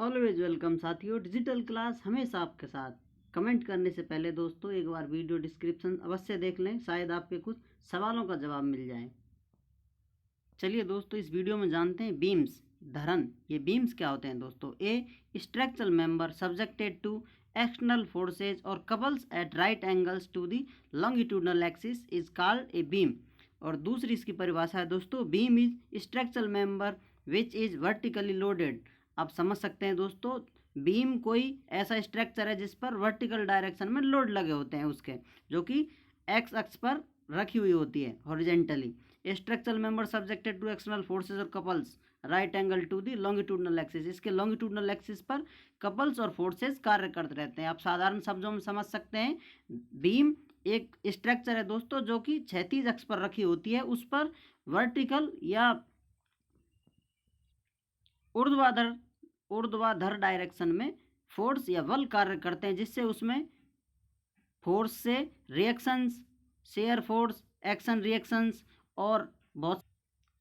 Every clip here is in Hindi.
ऑलवेज वेलकम साथियों। डिजिटल क्लास हमेशा आपके साथ। कमेंट करने से पहले दोस्तों एक बार वीडियो डिस्क्रिप्शन अवश्य देख लें, शायद आपके कुछ सवालों का जवाब मिल जाए। चलिए दोस्तों, इस वीडियो में जानते हैं बीम्स धरन। ये बीम्स क्या होते हैं दोस्तों? A structural member subjected to external forces और couples at right angles to the longitudinal axis is called a beam. और दूसरी इसकी परिभाषा है दोस्तों, beam is structural member which is vertically loaded. आप समझ सकते हैं दोस्तों, बीम कोई ऐसा स्ट्रक्चर है जिस पर वर्टिकल डायरेक्शन में लोड लगे होते हैं उसके, जो कि एक्स अक्ष पर रखी हुई होती है horizontally. Structural member subjected to external forces और couples right angle to the longitudinal axis. इसके लॉन्गिट्यूडनल एक्सिस पर कपल्स और फोर्सेज कार्य करते रहते हैं। आप साधारण शब्दों में समझ सकते हैं, बीम एक स्ट्रक्चर है दोस्तों जो कि क्षैतिज अक्ष पर रखी होती है, उस पर वर्टिकल या ऊर्ध्वाधर डायरेक्शन में फोर्स या बल कार्य करते हैं, जिससे उसमें फोर्स से reactions, shear force, action reactions और बहुत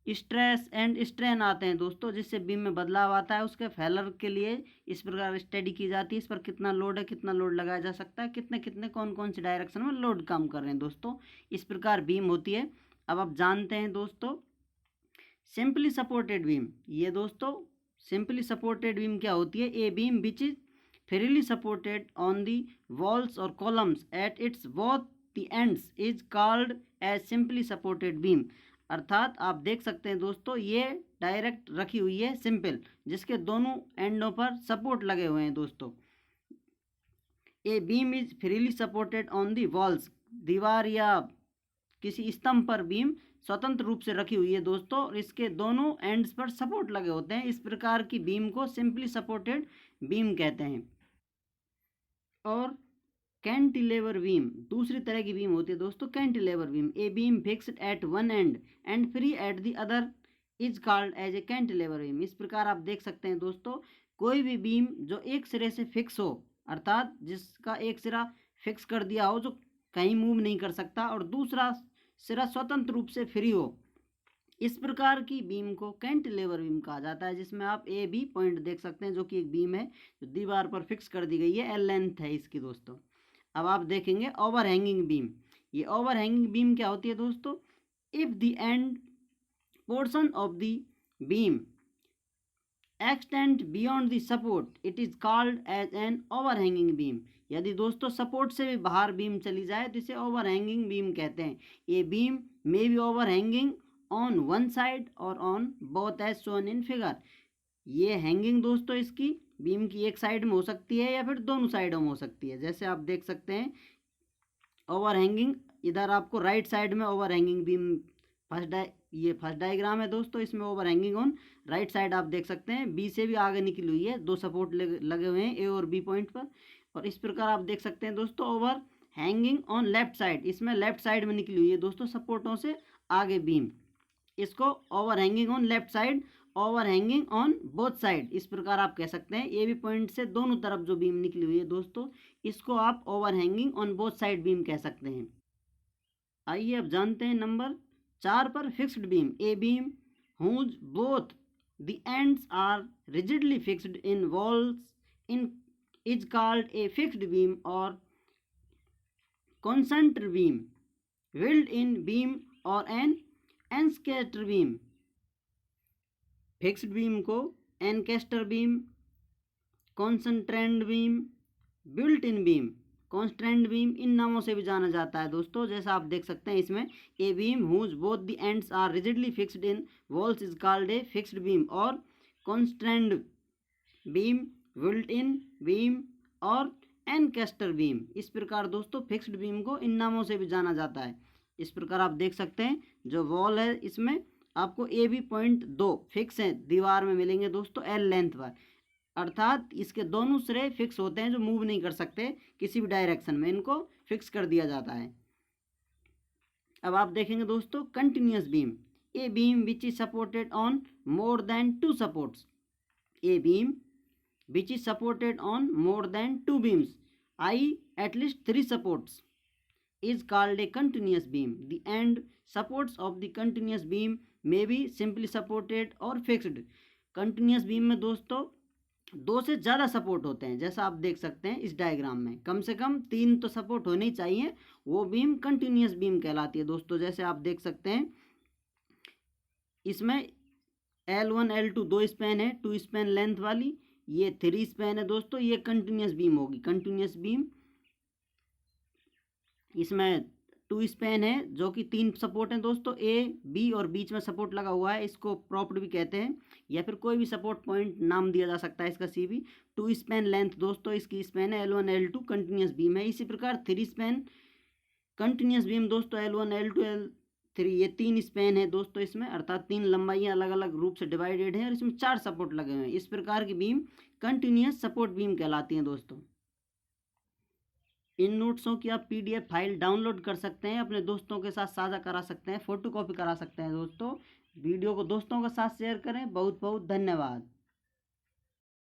स्ट्रेस एंड स्ट्रेन आते हैं दोस्तों, जिससे बीम में बदलाव आता है। उसके फेलर के लिए इस प्रकार स्टडी की जाती है, इस पर कितना लोड है, कितना लोड लगाया जा सकता है, कितने कितने कौन कौन सी डायरेक्शन में लोड काम कर रहे हैं दोस्तों। इस प्रकार बीम होती है। अब आप जानते हैं दोस्तों सिंपली सपोर्टेड बीम। ये दोस्तों सिंपली सपोर्टेड बीम क्या होती है? A beam which is freely supported on the walls और columns at its both the ends is called as simply supported beam. अर्थात आप देख सकते हैं दोस्तों, ये डायरेक्ट रखी हुई है सिंपल, जिसके दोनों एंडों पर सपोर्ट लगे हुए हैं दोस्तों। A beam is freely supported on the walls, दीवार या किसी स्तंभ पर बीम स्वतंत्र रूप से रखी हुई है दोस्तों, और इसके दोनों एंड्स पर सपोर्ट लगे होते हैं। इस प्रकार की बीम को सिंपली सपोर्टेड बीम कहते हैं। और कैंटिलेवर बीम दूसरी तरह की बीम होती है दोस्तों, cantilever beam. A beam fixed at one end free at the other is called as a cantilever beam. इस प्रकार आप देख सकते हैं दोस्तों, कोई भी बीम जो एक सिरे से फिक्स हो, अर्थात जिसका एक सिरा फिक्स कर दिया हो जो कहीं मूव नहीं कर सकता, और दूसरा सिरा स्वतंत्र रूप से फ्री हो, इस प्रकार की बीम को कैंटिलेवर बीम कहा जाता है। जिसमें आप ए बी पॉइंट देख सकते हैं, जो कि एक बीम है जो दीवार पर फिक्स कर दी गई है, एल लेंथ है इसकी दोस्तों। अब आप देखेंगे ओवर हैंगिंग बीम। ये ओवर हैंगिंग बीम क्या होती है दोस्तों? If the end portion of the beam extend beyond the support it is called as an overhanging beam. यदि दोस्तों सपोर्ट से भी बाहर बीम चली जाए तो इसे ओवर हैंगिंग बीम कहते हैं। ये beam may be overhanging on one side और on both as shown in figure. ये हैंगिंग दोस्तों इसकी बीम की एक साइड में हो सकती है या फिर दोनों साइडों में हो सकती है। जैसे आप देख सकते हैं ओवर हैंगिंग, इधर आपको राइट साइड में ओवर हैंगिंग बीम ये फर्स्ट डायग्राम है दोस्तों, इसमें over hanging on right side आप देख सकते हैं, बी से भी आगे निकली हुई है, दो सपोर्ट लगे हुए हैं ए और बी पॉइंट पर। और इस प्रकार आप देख सकते हैं दोस्तों over hanging on left side, इसमें लेफ्ट साइड में निकली हुई है दोस्तों सपोर्टों से आगे बीम, इसको over hanging on left side, over hanging on both side, इस प्रकार आप कह सकते हैं। ए बी पॉइंट से दोनों तरफ जो बीम निकली हुई है दोस्तों, इसको आप over hanging on both side beam कह सकते हैं। आइए अब जानते हैं नंबर 4 पर fixed beam. A beam whose both the ends are rigidly fixed in walls in is called a fixed beam और constrained beam, built in beam और an encastre beam. Fixed beam को encastre beam, constrained beam, built in beam, constant beam, इन नामों से भी जाना जाता है दोस्तों। जैसा आप देख सकते हैं इसमें, a beam whose both the ends are rigidly fixed in walls is called a fixed beam और constant beam, built in beam और एनकेस्टर बीम। इस प्रकार दोस्तों फिक्स्ड बीम को इन नामों से भी जाना जाता है। इस प्रकार आप देख सकते हैं जो वॉल है इसमें आपको ए बी पॉइंट दो फिक्स है दीवार में मिलेंगे दोस्तों एल लेंथ पर, अर्थात इसके दोनों सिरे फिक्स होते हैं जो मूव नहीं कर सकते किसी भी डायरेक्शन में, इनको फिक्स कर दिया जाता है। अब आप देखेंगे दोस्तों continuous beam. A beam which is supported on more than two supports, a beam which is supported on more than two beams, i at least 3 supports, is called a continuous beam. The end supports of the continuous beam may be simply supported or fixed. continuous beam में दोस्तों 2 से ज़्यादा सपोर्ट होते हैं, जैसा आप देख सकते हैं इस डायग्राम में कम से कम 3 तो सपोर्ट होने ही चाहिए, वो बीम कंटिन्यूस बीम कहलाती है दोस्तों। जैसे आप देख सकते हैं इसमें L1 L2 2 स्पैन है, 2 स्पैन लेंथ वाली, ये 3 स्पैन है दोस्तों, ये कंटिन्यूस बीम होगी, कंटिन्यूस बीम। इसमें 2 स्पैन है जो कि 3 सपोर्ट हैं दोस्तों, ए बी और बीच में सपोर्ट लगा हुआ है, इसको प्रॉप्ड भी कहते हैं, या फिर कोई भी सपोर्ट पॉइंट नाम दिया जा सकता है इसका, सी भी। 2 स्पैन लेंथ दोस्तों इसकी स्पैन है, L1 L2 कंटिन्यूस बीम है। इसी प्रकार 3 स्पैन कंटिन्यूस बीम दोस्तों, L1 L2 L3, ये 3 स्पैन है दोस्तों इसमें, अर्थात 3 लंबाइयाँ अलग अलग रूप से डिवाइडेड है और इसमें 4 सपोर्ट लगे हुए हैं। इस प्रकार की बीम कंटिन्यूस सपोर्ट बीम कहलाती हैं दोस्तों। इन नोट्सों की आप PDF फाइल डाउनलोड कर सकते हैं, अपने दोस्तों के साथ साझा करा सकते हैं, फोटोकॉपी करा सकते हैं दोस्तों। वीडियो को दोस्तों के साथ शेयर करें। बहुत बहुत धन्यवाद।